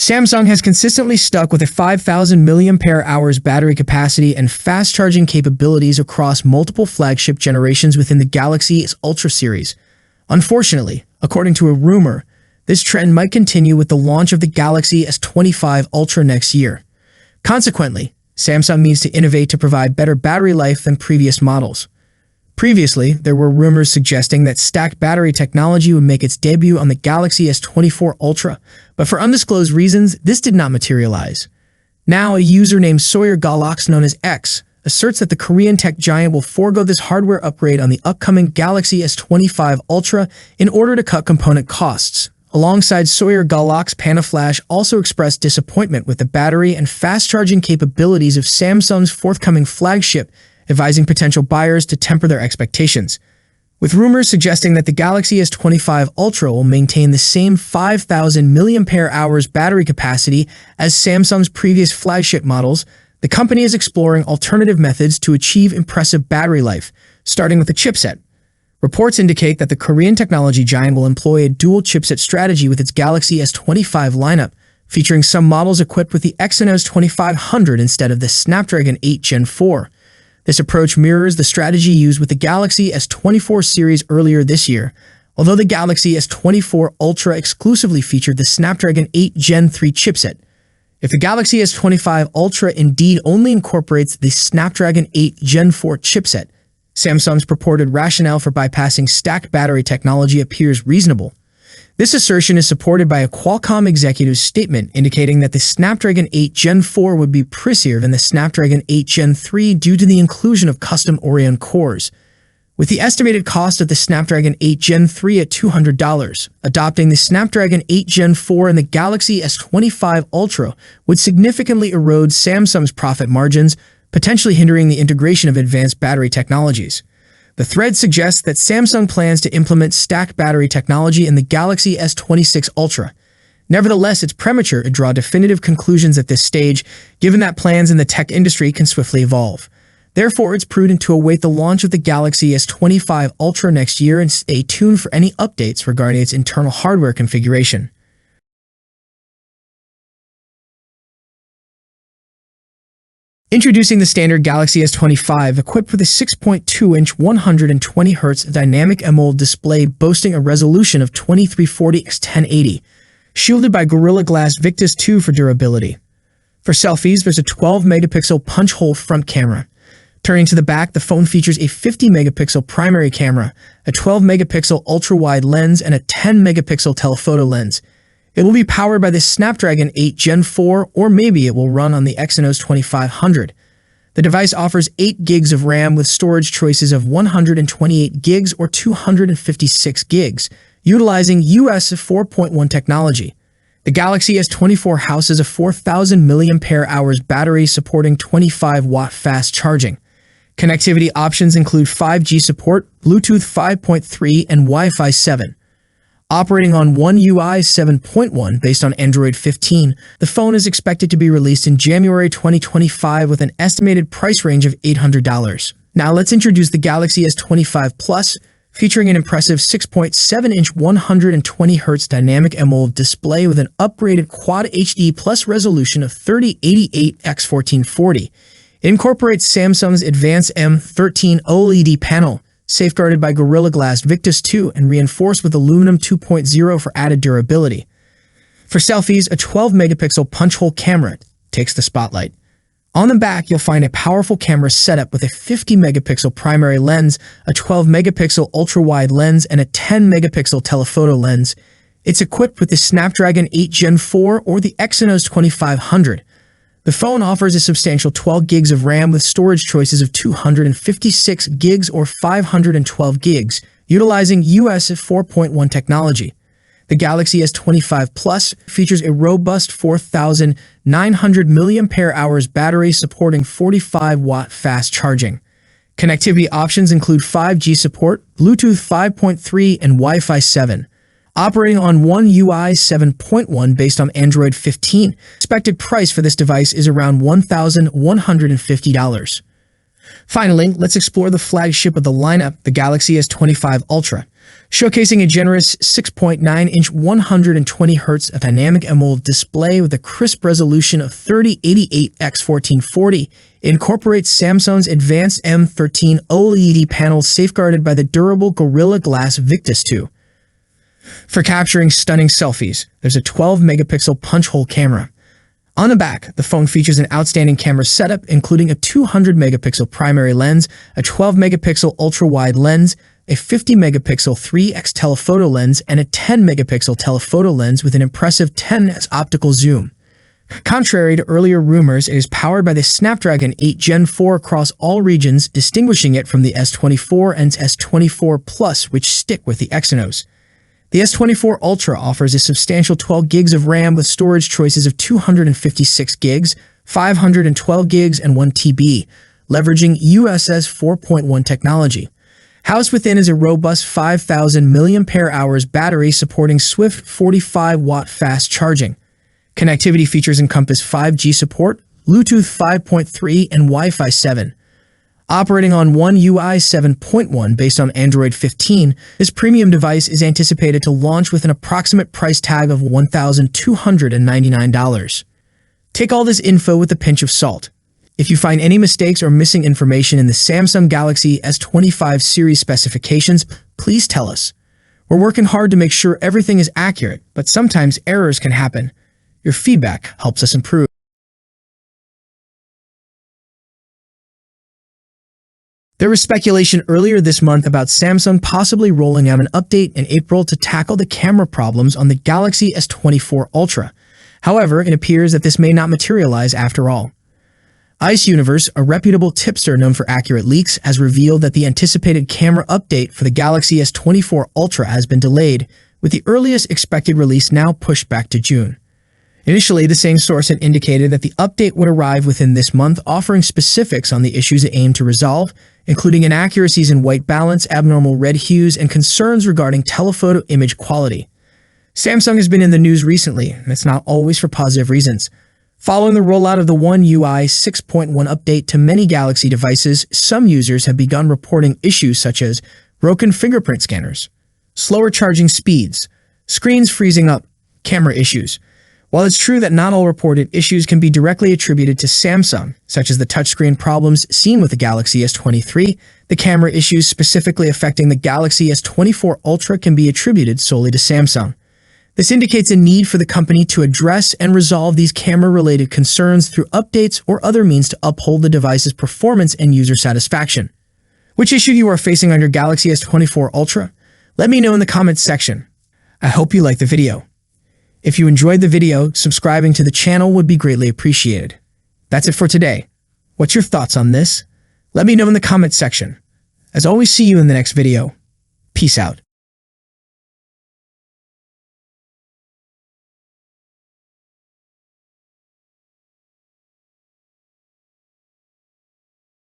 Samsung has consistently stuck with a 5,000 mAh battery capacity and fast charging capabilities across multiple flagship generations within the Galaxy S Ultra series. Unfortunately, according to a rumor, this trend might continue with the launch of the Galaxy S25 Ultra next year. Consequently, Samsung needs to innovate to provide better battery life than previous models. Previously, there were rumors suggesting that stacked battery technology would make its debut on the Galaxy S24 Ultra, but for undisclosed reasons, this did not materialize. Now, a user named Sawyer Galax, known as X, asserts that the Korean tech giant will forego this hardware upgrade on the upcoming Galaxy S25 Ultra in order to cut component costs. Alongside Sawyer Galax, Panaflash also expressed disappointment with the battery and fast-charging capabilities of Samsung's forthcoming flagship, advising potential buyers to temper their expectations. With rumors suggesting that the Galaxy S25 Ultra will maintain the same 5,000 mAh battery capacity as Samsung's previous flagship models, the company is exploring alternative methods to achieve impressive battery life, starting with the chipset. Reports indicate that the Korean technology giant will employ a dual chipset strategy with its Galaxy S25 lineup, featuring some models equipped with the Exynos 2500 instead of the Snapdragon 8 Gen 4. This approach mirrors the strategy used with the Galaxy S24 series earlier this year, although the Galaxy S24 Ultra exclusively featured the Snapdragon 8 Gen 3 chipset. If the Galaxy S25 Ultra indeed only incorporates the Snapdragon 8 Gen 4 chipset, Samsung's purported rationale for bypassing stacked battery technology appears reasonable. This assertion is supported by a Qualcomm executive's statement indicating that the Snapdragon 8 Gen 4 would be pricier than the Snapdragon 8 Gen 3 due to the inclusion of custom Oryon cores. With the estimated cost of the Snapdragon 8 Gen 3 at $200, adopting the Snapdragon 8 Gen 4 and the Galaxy S25 Ultra would significantly erode Samsung's profit margins, potentially hindering the integration of advanced battery technologies. The thread suggests that Samsung plans to implement stacked battery technology in the Galaxy S26 Ultra. Nevertheless, it's premature to draw definitive conclusions at this stage, given that plans in the tech industry can swiftly evolve. Therefore, it's prudent to await the launch of the Galaxy S25 Ultra next year and stay tuned for any updates regarding its internal hardware configuration. Introducing the standard Galaxy S25, equipped with a 6.2-inch 120Hz dynamic AMOLED display boasting a resolution of 2340x1080, shielded by Gorilla Glass Victus 2 for durability. For selfies, there's a 12-megapixel punch-hole front camera. Turning to the back, the phone features a 50-megapixel primary camera, a 12-megapixel ultra-wide lens, and a 10-megapixel telephoto lens. It will be powered by the Snapdragon 8 Gen 4, or maybe it will run on the Exynos 2500. The device offers 8 gigs of RAM with storage choices of 128 gigs or 256 gigs, utilizing US 4.1 technology. The Galaxy S24 houses a 4,000 mAh battery supporting 25-watt fast charging. Connectivity options include 5G support, Bluetooth 5.3, and Wi-Fi 7. Operating on One UI 7.1 based on Android 15, the phone is expected to be released in January 2025 with an estimated price range of $800. Now let's introduce the Galaxy S25 Plus, featuring an impressive 6.7-inch 120Hz dynamic AMOLED display with an upgraded Quad HD Plus resolution of 3088x1440. It incorporates Samsung's advanced M13 OLED panel, safeguarded by Gorilla Glass Victus 2 and reinforced with aluminum 2.0 for added durability. For selfies, a 12-megapixel punch-hole camera takes the spotlight. On the back, you'll find a powerful camera setup with a 50-megapixel primary lens, a 12-megapixel ultra-wide lens, and a 10-megapixel telephoto lens. It's equipped with the Snapdragon 8 Gen 4 or the Exynos 2500. The phone offers a substantial 12 gigs of RAM with storage choices of 256 gigs or 512 gigs, utilizing US 4.1 technology. The Galaxy S25 Plus features a robust 4,900 mAh battery supporting 45-watt fast charging. Connectivity options include 5G support, Bluetooth 5.3, and Wi-Fi 7. Operating on One UI 7.1 based on Android 15, expected price for this device is around $1,150. Finally, let's explore the flagship of the lineup, the Galaxy S25 Ultra. showcasing a generous 6.9-inch 120Hz of dynamic AMOLED display with a crisp resolution of 3088x1440. It incorporates Samsung's advanced M13 OLED panels safeguarded by the durable Gorilla Glass Victus 2. For capturing stunning selfies, there's a 12-megapixel punch-hole camera. On the back, the phone features an outstanding camera setup, including a 200-megapixel primary lens, a 12-megapixel ultra-wide lens, a 50-megapixel 3x telephoto lens, and a 10-megapixel telephoto lens with an impressive 10x optical zoom. Contrary to earlier rumors, it is powered by the Snapdragon 8 Gen 4 across all regions, distinguishing it from the S24 and S24 Plus, which stick with the Exynos. The S24 Ultra offers a substantial 12 gigs of RAM with storage choices of 256 gigs, 512 gigs, and 1 TB, leveraging USS 4.1 technology. Housed within is a robust 5,000 mAh battery supporting swift 45-watt fast charging. Connectivity features encompass 5G support, Bluetooth 5.3, and Wi-Fi 7. Operating on One UI 7.1 based on Android 15, this premium device is anticipated to launch with an approximate price tag of $1,299. Take all this info with a pinch of salt. If you find any mistakes or missing information in the Samsung Galaxy S25 series specifications, please tell us. We're working hard to make sure everything is accurate, but sometimes errors can happen. Your feedback helps us improve. There was speculation earlier this month about Samsung possibly rolling out an update in April to tackle the camera problems on the Galaxy S24 Ultra. However, it appears that this may not materialize after all. Ice Universe, a reputable tipster known for accurate leaks, has revealed that the anticipated camera update for the Galaxy S24 Ultra has been delayed, with the earliest expected release now pushed back to June. Initially, the same source had indicated that the update would arrive within this month, offering specifics on the issues it aimed to resolve, including inaccuracies in white balance, abnormal red hues, and concerns regarding telephoto image quality. Samsung has been in the news recently, and it's not always for positive reasons. Following the rollout of the One UI 6.1 update to many Galaxy devices, some users have begun reporting issues such as broken fingerprint scanners, slower charging speeds, screens freezing up, camera issues. While it's true that not all reported issues can be directly attributed to Samsung, such as the touchscreen problems seen with the Galaxy S23, the camera issues specifically affecting the Galaxy S24 Ultra can be attributed solely to Samsung. This indicates a need for the company to address and resolve these camera-related concerns through updates or other means to uphold the device's performance and user satisfaction. Which issue you are facing on your Galaxy S24 Ultra? Let me know in the comments section. I hope you liked the video. If you enjoyed the video, subscribing to the channel would be greatly appreciated. That's it for today. What's your thoughts on this? Let me know in the comments section. As always, see you in the next video. Peace out.